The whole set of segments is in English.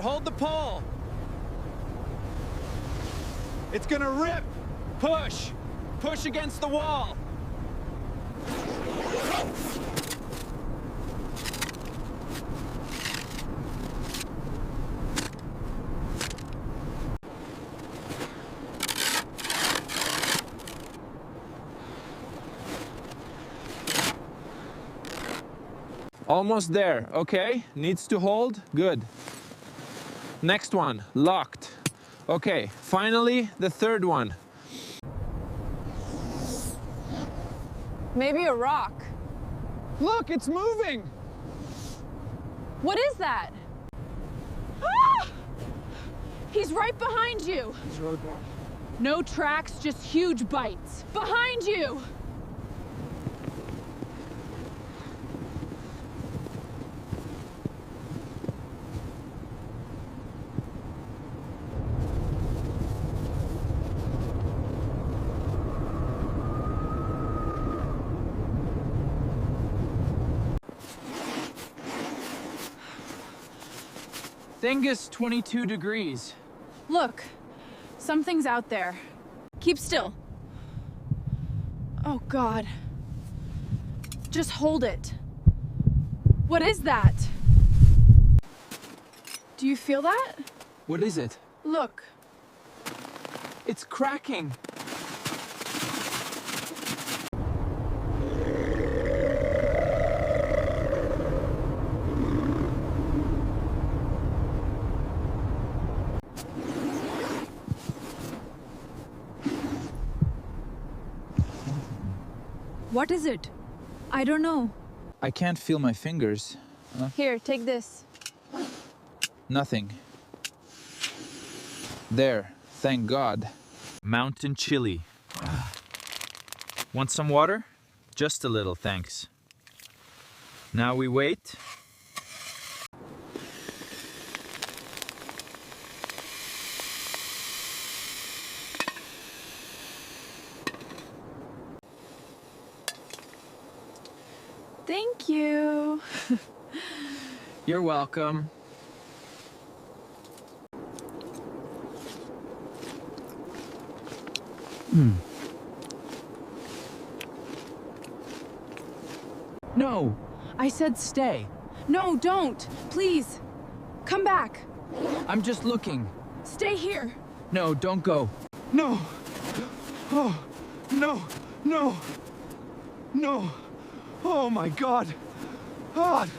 hold the pole. It's gonna rip. Push. Push against the wall. Almost there, okay? Needs to hold, good. Next one, locked. Okay, finally, the third one. Maybe a rock. Look, it's moving! What is that? Ah! He's right behind you. No tracks, just huge bites. Behind you! Thing is 22 degrees. Look, something's out there. Keep still. Oh, God. Just hold it. What is that? Do you feel that? What is it? Look. It's cracking. What is it? I don't know. I can't feel my fingers. Here, take this. Nothing. There, thank God. Mountain chili. Want some water? Just a little, thanks. Now we wait. Thank you. You're welcome. No, I said stay. No, don't. Please. Come back. I'm just looking. Stay here. No, don't go. No. Oh, no, no, no. Oh my God. God.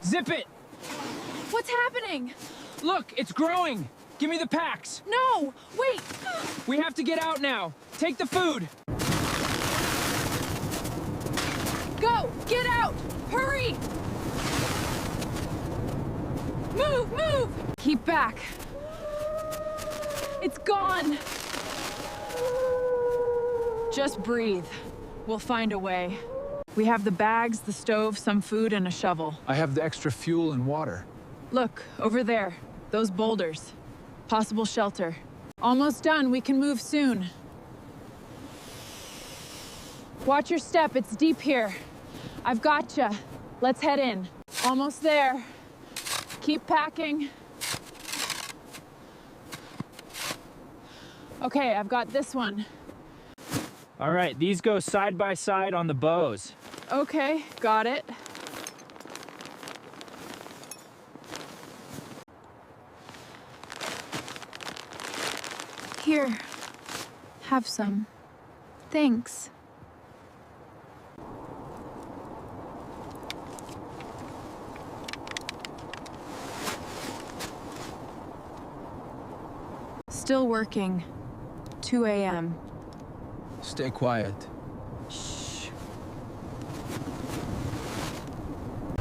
Zip it. What's happening? Look, it's growing. Give me the packs. No, wait. We have to get out now. Take the food. Go, get out. Hurry. Move, move. Keep back. It's gone. Just breathe. We'll find a way. We have the bags, the stove, some food, and a shovel. I have the extra fuel and water. Look, over there. Those boulders. Possible shelter. Almost done. We can move soon. Watch your step. It's deep here. I've gotcha. Let's head in. Almost there. Keep packing. Okay, I've got this one. All right, these go side by side on the bows. Okay, got it. Here, have some. Thanks. Still working. 2 a.m. Stay quiet. Shh.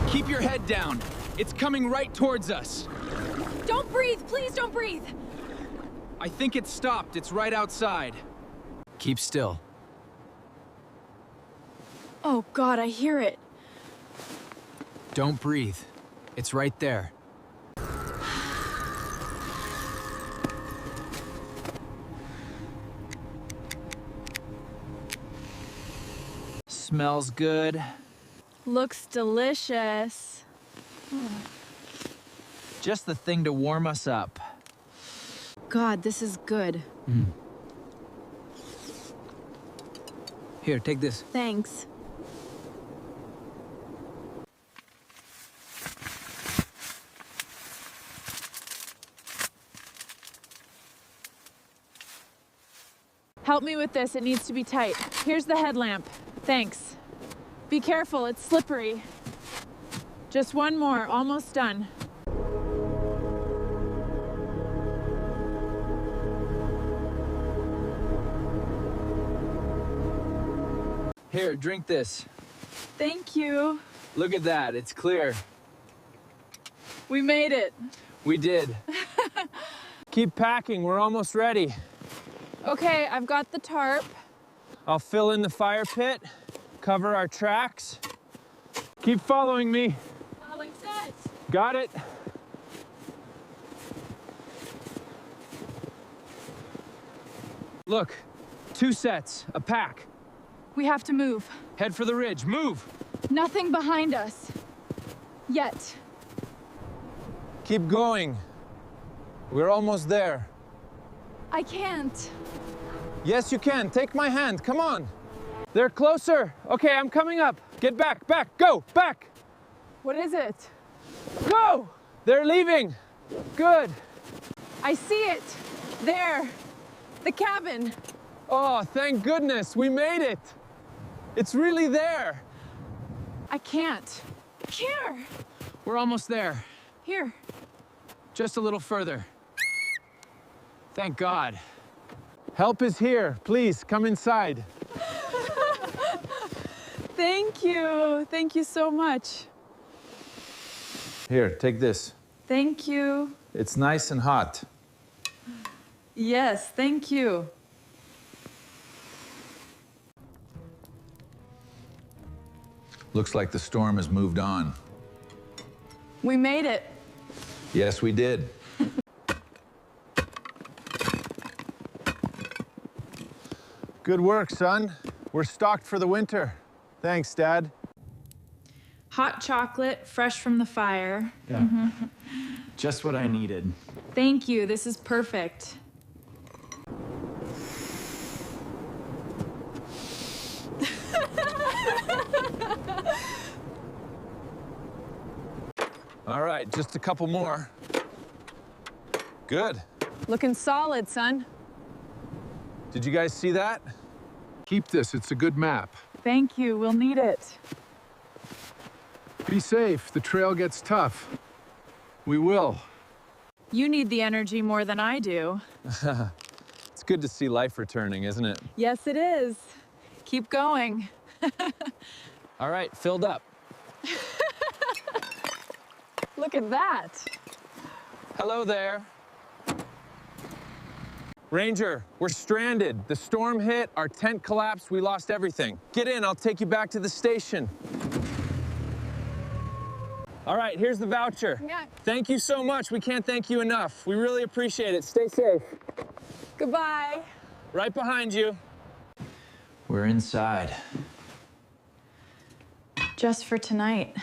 Keep your head down. It's coming right towards us. Don't breathe, please don't breathe. I think it stopped. It's right outside. Keep still. Oh God, I hear it. Don't breathe. It's right there. Smells good. Looks delicious. Just the thing to warm us up. God, this is good. Here, take this. Thanks. Help me with this, it needs to be tight. Here's the headlamp. Thanks. Be careful, it's slippery. Just one more, almost done. Here, drink this. Thank you. Look at that, it's clear. We made it. We did. Keep packing, we're almost ready. Okay, I've got the tarp. I'll fill in the fire pit, cover our tracks. Keep following me. Like that. Got it? Look, 2 sets, a pack. We have to move. Head for the ridge, move. Nothing behind us. Yet. Keep going. We're almost there. I can't. Yes, you can. Take my hand. Come on. They're closer. Okay, I'm coming up. Get back, back, go, back. What is it? Go! They're leaving. Good. I see it. There. The cabin. Oh, thank goodness. We made it. It's really there. I can't. Here. We're almost there. Here. Just a little further. Thank God. Help is here. Please, come inside. Thank you. Thank you so much. Here, take this. Thank you. It's nice and hot. Yes, thank you. Looks like the storm has moved on. We made it. Yes, we did. Good work, son. We're stocked for the winter. Thanks, Dad. Hot chocolate, fresh from the fire. Yeah. Just what I needed. Thank you. This is perfect. All right, just a couple more. Good. Looking solid, son. Did you guys see that? Keep this, it's a good map. Thank you. We'll need it. Be safe, the trail gets tough. We will. You need the energy more than I do. It's good to see life returning, isn't it? Yes, it is. Keep going. All right, filled up. Look at that. Hello there. Ranger, we're stranded. The storm hit, our tent collapsed, we lost everything. Get in, I'll take you back to the station. All right, here's the voucher. Yeah. Thank you so much. We can't thank you enough. We really appreciate it. Stay safe. Goodbye. Right behind you. We're inside. Just for tonight.